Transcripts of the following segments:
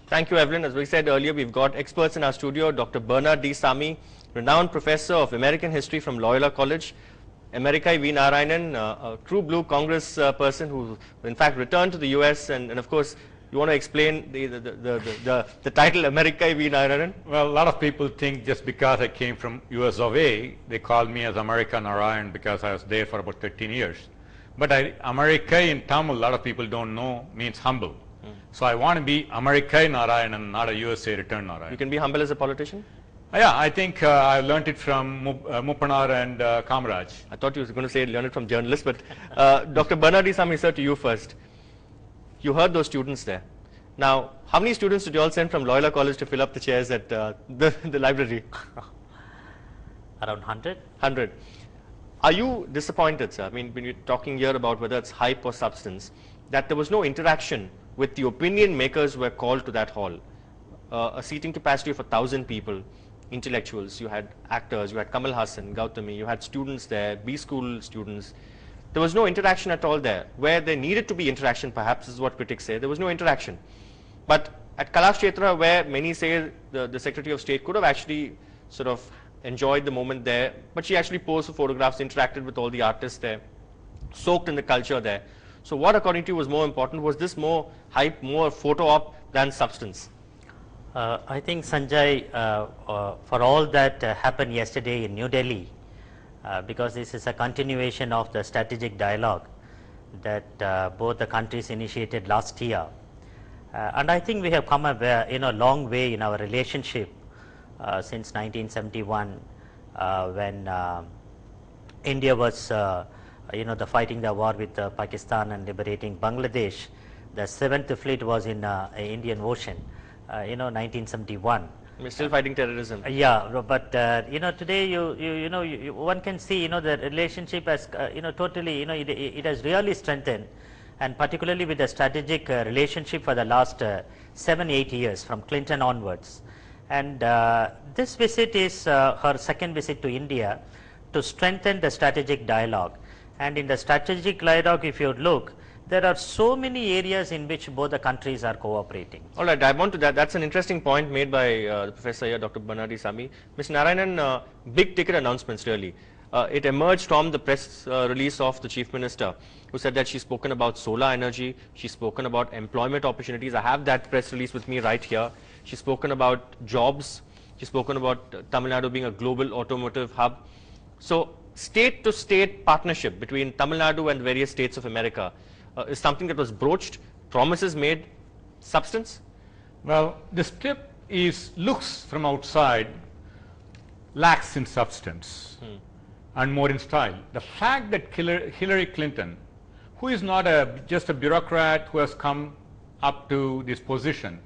Thank you, Evelyn. As we said earlier, we've got experts in our studio. Dr. Bernard D. Sami, renowned professor of American history from Loyola College. Americai Narayanan, a true blue Congress person who, in fact, returned to the US. And of course, you want to explain the title Americai Narayanan? Well, a lot of people think just because I came from US of A, they called me as Americai Narayanan because I was there for about 13 years. But Americai in Tamil, a lot of people don't know, means humble. So I want to be Americai Narayanan, not a USA returned Narayanan. You can be humble as a politician? Yeah, I think I learned it from Muppanar and Kamaraj. I thought you were going to say learn it from journalists, but Dr. Bernard D. Sami, sir, to you first. You heard those students there. Now, how many students did you all send from Loyola College to fill up the chairs at the library? Around 100. 100. Are you disappointed, sir? I mean, when you're talking here about whether it's hype or substance, that there was no interaction with the opinion makers who were called to that hall? A seating capacity of 1,000 people, intellectuals, you had actors, you had Kamal Hassan, Gautami, you had students there, B school students. There was no interaction at all there. Where there needed to be interaction, perhaps, is what critics say, there was no interaction. But at Kalakshetra, where many say the Secretary of State could have actually sort of enjoyed the moment there, but she actually posed for photographs, interacted with all the artists there, soaked in the culture there. So what, according to you, was more important? Was this more hype, more photo op than substance? I think, Sanjay, for all that happened yesterday in New Delhi, because this is a continuation of the strategic dialogue that both the countries initiated last year. And I think we have come a long way in our relationship since 1971, when India was fighting the war with Pakistan and liberating Bangladesh. The 7th fleet was in Indian Ocean, 1971. We're still fighting terrorism. Yeah, but today one can see the relationship has totally it has really strengthened, and particularly with the strategic relationship for the last 7-8 years from Clinton onwards. And this visit is her second visit to India to strengthen the strategic dialogue. And in the strategic dialogue, if you look, there are so many areas in which both the countries are cooperating. All right, I want to that. That's an interesting point made by the professor here, Dr. Bernard D. Sami. Ms. Narayanan, big ticket announcements really. It emerged from the press release of the Chief Minister, who said that she's spoken about solar energy, she's spoken about employment opportunities. I have that press release with me right here. She's spoken about jobs, she's spoken about Tamil Nadu being a global automotive hub. So state-to-state partnership between Tamil Nadu and various states of America is something that was broached, promises made, substance? Well, this trip looks from outside lacks in substance and more in style. The fact that Hillary Clinton, who is not just a bureaucrat who has come up to this position,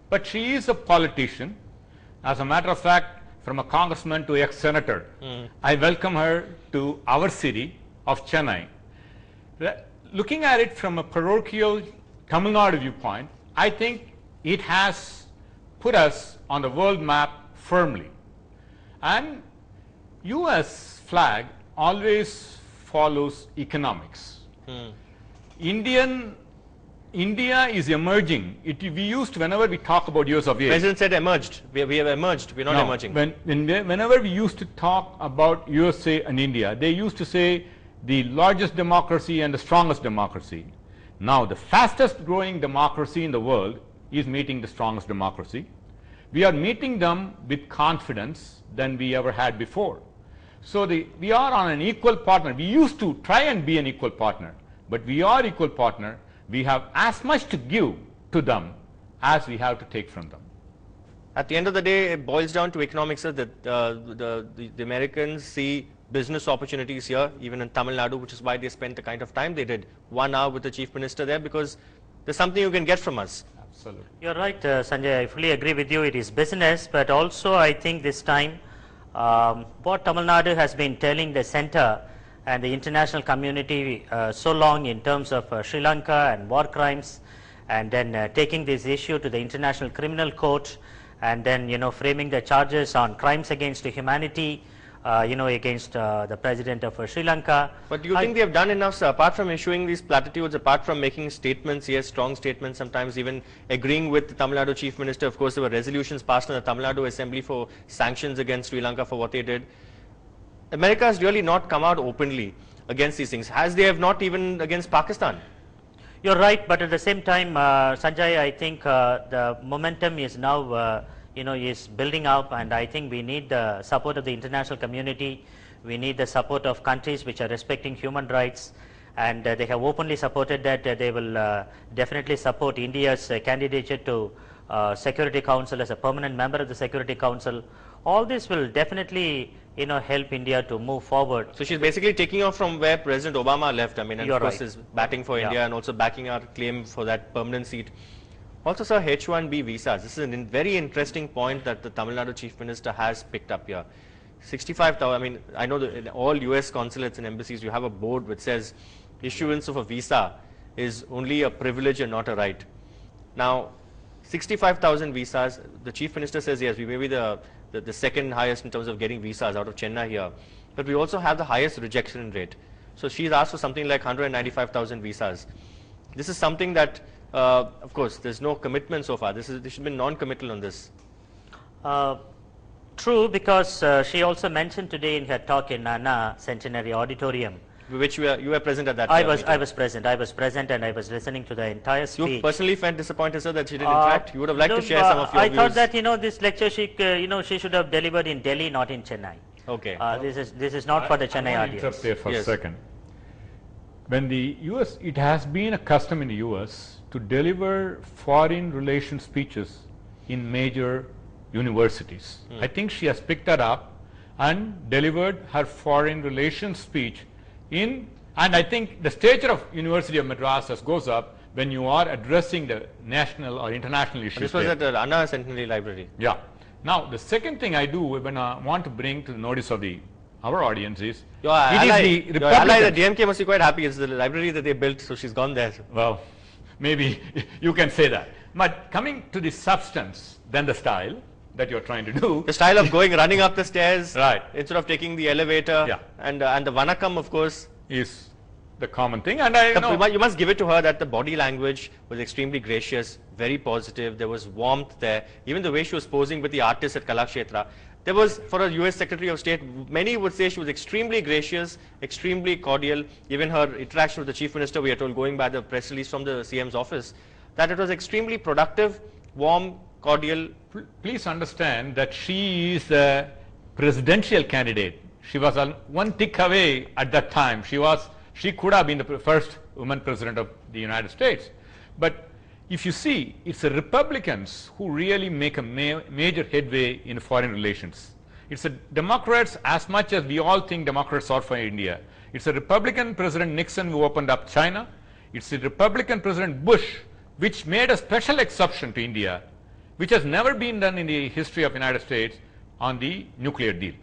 but she is a politician. As a matter of fact, from a congressman to ex-senator, I welcome her to our city of Chennai. Looking at it from a parochial Tamil Nadu viewpoint, I think it has put us on the world map firmly. And US flag always follows economics. India is emerging. We used, whenever we talk about US of A. President said emerged. We have emerged. We're not emerging. Whenever we used to talk about USA and India, they used to say the largest democracy and the strongest democracy. Now, the fastest growing democracy in the world is meeting the strongest democracy. We are meeting them with confidence than we ever had before. So we are on an equal partner. We used to try and be an equal partner, but we are equal partner. We have as much to give to them as we have to take from them. At the end of the day, it boils down to economics, sir, that the Americans see business opportunities here, even in Tamil Nadu, which is why they spent the kind of time they did, 1 hour with the Chief Minister there, because there's something you can get from us. Absolutely. You're right, Sanjay. I fully agree with you. It is business, but also I think this time what Tamil Nadu has been telling the center and the international community so long in terms of Sri Lanka and war crimes, and then taking this issue to the International Criminal Court, and then framing the charges on crimes against humanity, against the president of Sri Lanka. But do you think they have done enough, sir, apart from issuing these platitudes, apart from making statements, yes, strong statements, sometimes even agreeing with the Tamil Nadu Chief Minister? Of course, there were resolutions passed in the Tamil Nadu Assembly for sanctions against Sri Lanka for what they did. America has really not come out openly against these things, as they have not even against Pakistan. You're right, but at the same time, Sanjay, I think the momentum is now is building up, and I think we need the support of the international community. We need the support of countries which are respecting human rights, and they have openly supported that. They will definitely support India's candidature to Security Council as a permanent member of the Security Council. All this will definitely help India to move forward. So she's basically taking off from where President Obama left. I mean, and You're of course right. is batting for India and also backing our claim for that permanent seat. Also, sir, H1B visas. This is a very interesting point that the Tamil Nadu Chief Minister has picked up here. 65,000, I mean, I know that in all US consulates and embassies, you have a board which says issuance of a visa is only a privilege and not a right. Now, 65,000 visas, the Chief Minister says, yes, we may be the second highest in terms of getting visas out of Chennai here, but we also have the highest rejection rate. So she's asked for something like 195,000 visas. This is something that of course, there's no commitment so far. This should be non-committal on this. True, because she also mentioned today in her talk in Nana Centenary Auditorium, which you were present at that. I was present, and I was listening to the entire speech. You personally felt disappointed, sir, that she didn't interact. You would have liked to share some of your views. I thought that this lecture she should have delivered in Delhi, not in Chennai. Okay. This is not for the Chennai audience. Interrupt there for a second. When the US, it has been a custom in the US to deliver foreign relations speeches in major universities. I think she has picked that up and delivered her foreign relations speech and I think the stature of University of Madras goes up when you are addressing the national or international issues. This was at the Anna Centenary Library. Yeah. Now, the second thing I do when I want to bring to the notice of our audience is, your ally, the DMK must be quite happy. It's the library that they built, so she's gone there. Well, maybe you can say that. But coming to the substance, then the style that you're trying to do. The style of running up the stairs, right, instead of taking the elevator, yeah, and the Vanakkam, of course, is the common thing. And you must give it to her that the body language was extremely gracious, very positive. There was warmth there. Even the way she was posing with the artists at Kalakshetra. There was, for a US Secretary of State, many would say she was extremely gracious, extremely cordial. Even her interaction with the Chief Minister, we are told, going by the press release from the CM's office, that it was extremely productive, warm, cordial. Please understand that she is a presidential candidate. She was one tick away at that time. She could have been the first woman president of the United States. But if you see, it's the Republicans who really make a major headway in foreign relations. It's the Democrats, as much as we all think Democrats are for India. It's the Republican President Nixon who opened up China. It's the Republican President Bush which made a special exception to India, which has never been done in the history of the United States on the nuclear deal.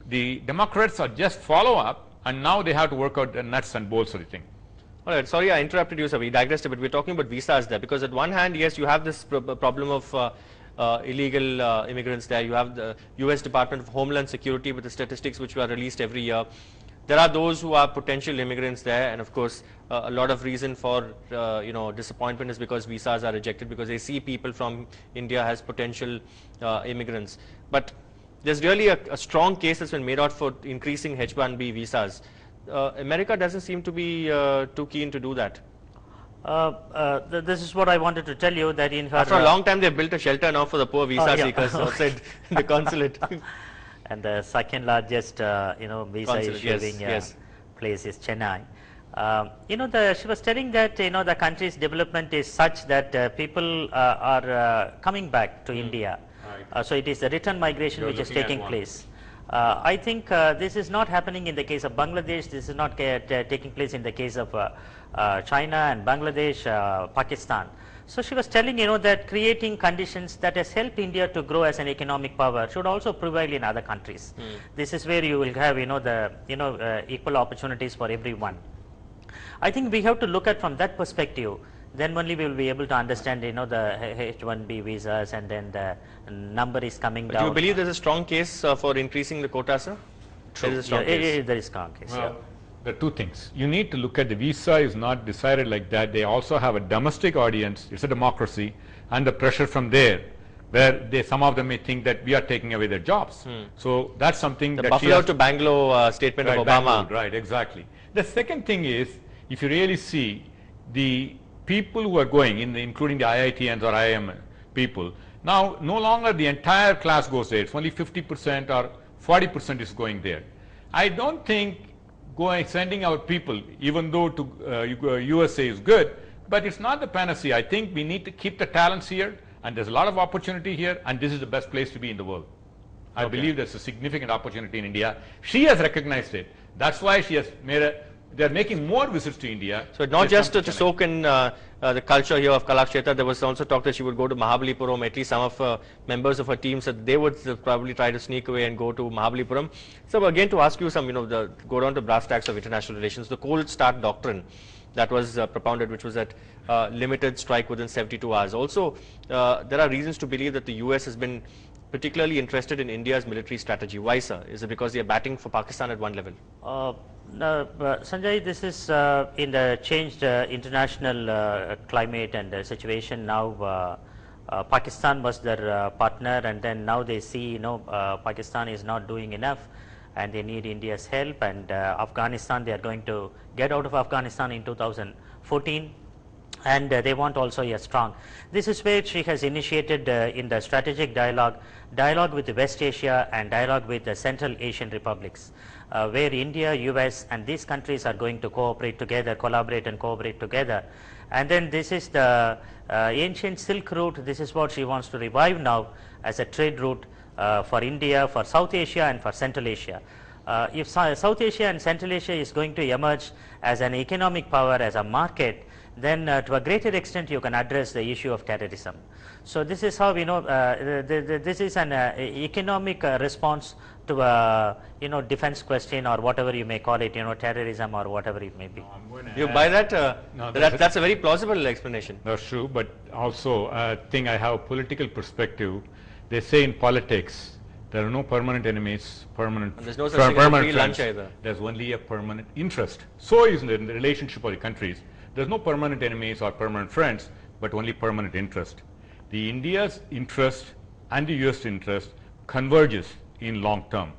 The Democrats are just follow up, and now they have to work out the nuts and bolts of the thing. All right, sorry I interrupted you, sir. We digressed a bit. We're talking about visas there, because at one hand, yes, you have this problem of illegal immigrants there. You have the US Department of Homeland Security with the statistics which are released every year. There are those who are potential immigrants there, and of course, a lot of reason for disappointment is because visas are rejected, because they see people from India as potential immigrants. But there's really a strong case that's been made out for increasing H1B visas. America doesn't seem to be too keen to do that. This is what I wanted to tell you, that in her... After a long time, they built a shelter now for the poor visa seekers outside the consulate. And the second largest, visa issuing place is Chennai. She was telling that, the country's development is such that people are coming back to India. So it is the return migration which is taking place. I think this is not happening in the case of Bangladesh. This is not taking place in the case of China and Bangladesh, Pakistan. So she was telling, that creating conditions that has helped India to grow as an economic power should also prevail in other countries. This is where you will have, equal opportunities for everyone. I think we have to look at from that perspective. Then only we will be able to understand, the H1B visas, and then the number is coming down. Do you believe there's a strong case for increasing the quota, sir? There is a strong case. There is strong case. Well, there are two things. You need to look at the visa is not decided like that. They also have a domestic audience. It's a democracy, and the pressure from there, where some of them may think that we are taking away their jobs. So that's something The that Buffalo to Bangalore statement right, of Obama. Bangalore, right, exactly. The second thing is, if you really see the people who are going, including the IITians or IIM people, now no longer the entire class goes there. It's only 50% or 40% is going there. I don't think sending our people, even though to USA is good, but it's not the panacea. I think we need to keep the talents here, and there's a lot of opportunity here, and this is the best place to be in the world. I believe there's a significant opportunity in India. She has recognized it. That's why she has they're making more visits to India. So not just to soak in the culture here of Kalakshetra, there was also talk that she would go to Mahabalipuram. At least some of members of her team said they would probably try to sneak away and go to Mahabalipuram. So again, to ask you some, go down to brass tacks of international relations, the cold start doctrine that was propounded, which was that limited strike within 72 hours. Also, there are reasons to believe that the US has been particularly interested in India's military strategy. Why, sir? Is it because they are batting for Pakistan at one level? No, Sanjay, this is in the changed international climate and situation now. Pakistan was their partner, and then now they see, Pakistan is not doing enough, and they need India's help. And Afghanistan, they are going to get out of Afghanistan in 2014. And they want also a strong. This is where she has initiated in the strategic dialogue with the West Asia and dialogue with the Central Asian republics, where India, US and these countries are going to cooperate together, collaborate and cooperate together. And then this is the ancient Silk route. This is what she wants to revive now as a trade route for India, for South Asia and for Central Asia. If South Asia and Central Asia is going to emerge as an economic power, as a market, then to a greater extent you can address the issue of terrorism. So this is how we know this is an economic response to a defense question, or whatever you may call it, terrorism or whatever it may be. You buy that? No, that's a very plausible explanation. That's true, but also I think I have a political perspective. They say in politics there are no permanent enemies, and there's no such thing as free lunch either. There's only a permanent interest. So is in the relationship of the countries. There's no permanent enemies or permanent friends, but only permanent interest. The India's interest and the US interest converges in long term.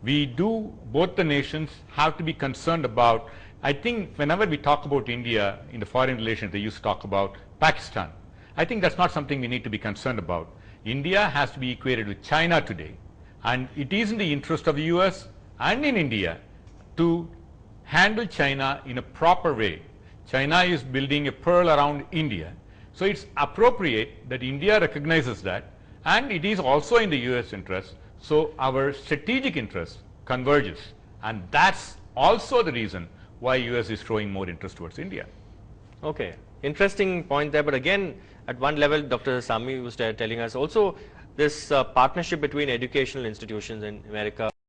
Both the nations have to be concerned about, I think whenever we talk about India in the foreign relations, they used to talk about Pakistan. I think that's not something we need to be concerned about. India has to be equated with China today, and it is in the interest of the US and in India to handle China in a proper way. China is building a pearl around India. So it's appropriate that India recognizes that, and it is also in the US interest. So our strategic interest converges, and that's also the reason why US is showing more interest towards India. Okay, interesting point there. But again, at one level, Dr. Sami was telling us also this partnership between educational institutions in America